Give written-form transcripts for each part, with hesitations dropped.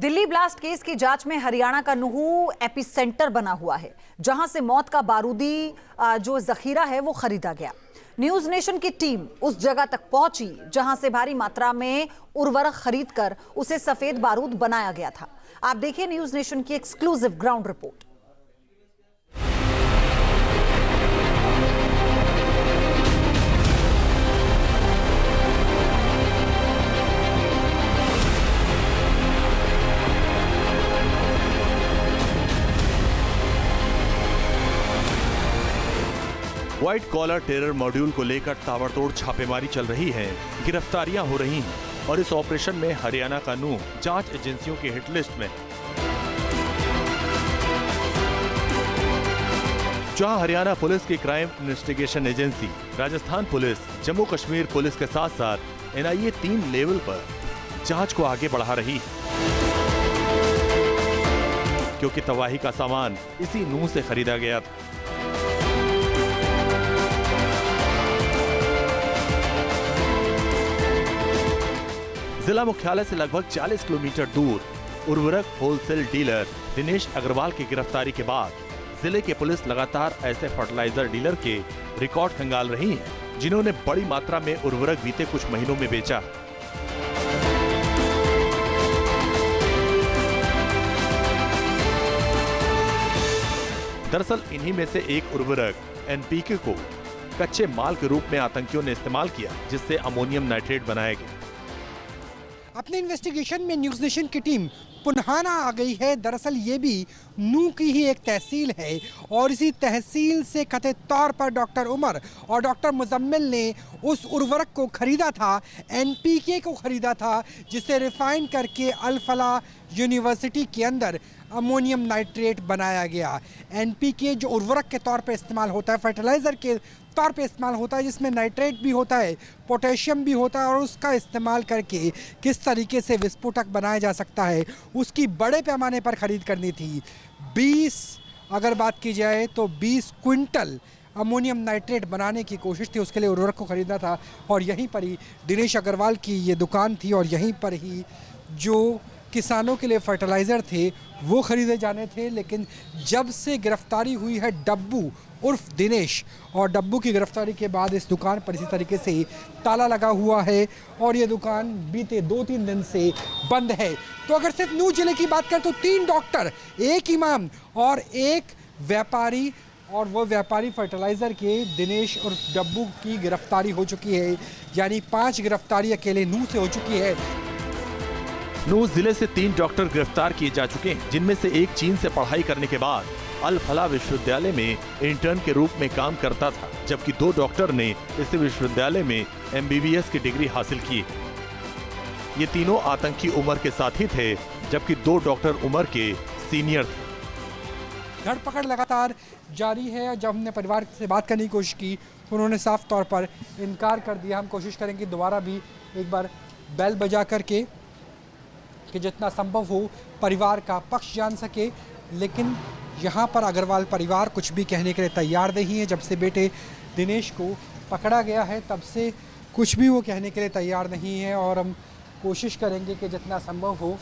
Delhi blast case की जांच में हरियाणा का नूह एपिसेंटर बना हुआ है, जहां से मौत का बारूदी जो जखीरा है वो खरीदा गया। न्यूज नेशन की टीम उस जगह तक पहुंची जहां से भारी मात्रा में उर्वरक खरीदकर उसे सफेद बारूद बनाया गया था। आप देखिए न्यूज नेशन की exclusive ground report. White collar terror module को लेकर ताबड़तोड़ छापेमारी चल रही है, गिरफ्तारियां हो रही हैं और इस ऑपरेशन में हरियाणा का नूह जांच एजेंसियों की हिट लिस्ट में। जहां हरियाणा पुलिस की crime investigation agency, Rajasthan police, Jammu Kashmir police के साथ साथ NIA 3 लेवल पर जांच को आगे बढ़ा रही है, क्योंकि तबाही का सामान इसी नूह से खरीदा गया था। जिला मुख्यालय से लगभग 40 किलोमीटर दूर उर्वरक होलसेल डीलर दिनेश अग्रवाल की गिरफ्तारी के बाद जिले की पुलिस लगातार ऐसे फर्टिलाइजर डीलर के रिकॉर्ड खंगाल रही है, जिन्होंने बड़ी मात्रा में उर्वरक बीते कुछ महीनों में बेचा। दरअसल इन्हीं में से एक उर्वरक NPK को कच्चे माल के रूप में आतंकियों ने इस्तेमाल किया, जिससे अमोनियम नाइट्रेट बनाया गया। अपने इन्वेस्टिगेशन में न्यूज़ नेशन की टीम पुन्हाना आ गई है। दरअसल ये भी नूह की ही एक तहसील है और इसी तहसील से कथित तौर पर डॉक्टर उमर और डॉक्टर मुजम्मिल ने उस उर्वरक को खरीदा था, NPK को खरीदा था, जिसे रिफाइन करके अल फलाह यूनिवर्सिटी के अंदर अमोनियम नाइट्रेट बनाया गया। NPK जो उर्वरक के तौर पर इस्तेमाल होता है, फर्टिलाइज़र के तौर पे इस्तेमाल होता है, जिसमें नाइट्रेट भी होता है, पोटेशियम भी होता है, और उसका इस्तेमाल करके किस तरीके से विस्फोटक बनाया जा सकता है उसकी बड़े पैमाने पर खरीद करनी थी। 20 अगर बात की जाए तो 20 क्विंटल अमोनियम नाइट्रेट बनाने की कोशिश थी, उसके लिए उर्वरक को खरीदना था। और यहीं पर ही दिनेश अग्रवाल की ये दुकान थी और यहीं पर ही जो किसानों के लिए फर्टिलाइज़र थे वो खरीदे जाने थे। लेकिन जब से गिरफ्तारी हुई है डब्बू उर्फ दिनेश, और डब्बू की गिरफ्तारी के बाद इस दुकान पर इसी तरीके से ताला लगा हुआ है और ये दुकान बीते 2-3 दिन से बंद है। तो अगर सिर्फ नूह जिले की बात करें तो 3 डॉक्टर, 1 इमाम और 1 व्यापारी, और वो व्यापारी फर्टिलाइज़र के दिनेश और डब्बू की गिरफ्तारी हो चुकी है। यानी 5 गिरफ्तारी अकेले नूह से हो चुकी है। नूह जिले से 3 डॉक्टर गिरफ्तार किए जा चुके हैं, जिनमें से एक चीन से पढ़ाई करने के बाद अल फलाह विश्वविद्यालय में इंटर्न के रूप में काम करता था, जबकि 2 डॉक्टर ने इस विश्वविद्यालय में MBBS की डिग्री हासिल की। ये तीनों आतंकी उमर के साथी थे, जबकि 2 डॉक्टर उमर के सीनियर थे। धरपकड़ लगातार जारी है। जब हमने परिवार से बात करने की कोशिश की तो उन्होंने साफ तौर पर इनकार कर दिया। हम कोशिश करेंगे दोबारा भी एक बार बेल बजा करके कि जितना संभव हो परिवार का पक्ष जान सके, लेकिन यहाँ पर अग्रवाल परिवार कुछ भी कहने के लिए तैयार नहीं है। जब से बेटे दिनेश को पकड़ा गया है तब से कुछ भी वो कहने के लिए तैयार नहीं है, और हम कोशिश करेंगे कि जितना संभव हो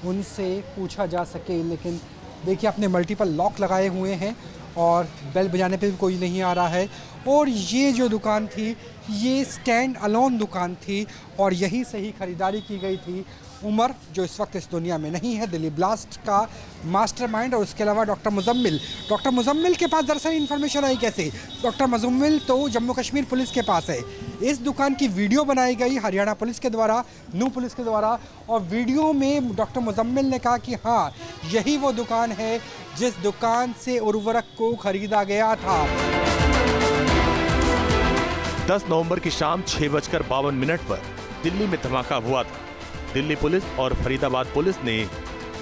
उनसे पूछा जा सके। लेकिन देखिए, अपने मल्टीपल लॉक लगाए हुए हैं और बेल बजाने पे भी कोई नहीं आ रहा है। और ये जो दुकान थी ये स्टैंड अलोन दुकान थी और यहीं से ही खरीदारी की गई थी। उमर जो इस वक्त इस दुनिया में नहीं है, दिल्ली ब्लास्ट का मास्टरमाइंड, और उसके अलावा डॉक्टर मुजम्मिल के पास दरअसल इन्फॉर्मेशन आई कैसे? डॉक्टर मुजम्मिल तो जम्मू कश्मीर पुलिस के पास है। इस दुकान की वीडियो बनाई गई हरियाणा पुलिस के द्वारा, नूह पुलिस के द्वारा, और वीडियो में डॉक्टर मुजम्मिल ने कहा कि हाँ, यही वो दुकान है जिस दुकान से उर्वरक को खरीदा गया था। 10 नवंबर की शाम 6:52 पर दिल्ली में धमाका हुआ था। दिल्ली पुलिस और फरीदाबाद पुलिस ने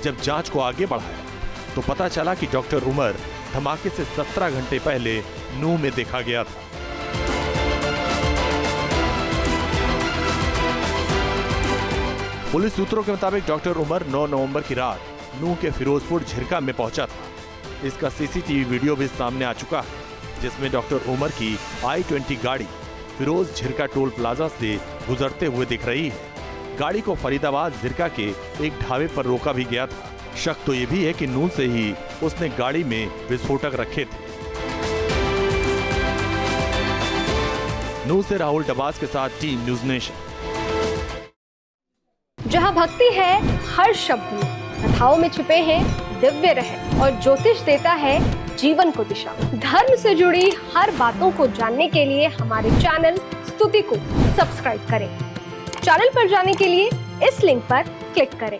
जब जांच को आगे बढ़ाया तो पता चला कि डॉक्टर उमर धमाके से 17 घंटे पहले नूह में देखा गया था। पुलिस सूत्रों के मुताबिक डॉक्टर उमर 9 नवंबर की रात नूह के फिरोजपुर झिरका में पहुंचा था। इसका CCTV वीडियो भी सामने आ चुका है, जिसमें डॉक्टर उमर की I-20 गाड़ी फिरोज झिरका टोल प्लाजा से गुजरते हुए दिख रही है। गाड़ी को फरीदाबाद जिरका के एक ढाबे पर रोका भी गया था। शक तो ये भी है कि नून से ही उसने गाड़ी में विस्फोटक रखे थे। नून से राहुल डबास के साथ टीम न्यूज़ नेशन। जहां भक्ति है हर शब्द में, कथाओं में छुपे हैं दिव्य रहस्य और ज्योतिष देता है जीवन को दिशा। धर्म से जुड़ी हर बातों को जानने के लिए हमारे चैनल स्तुति को सब्सक्राइब करें। चैनल पर जाने के लिए इस लिंक पर क्लिक करें।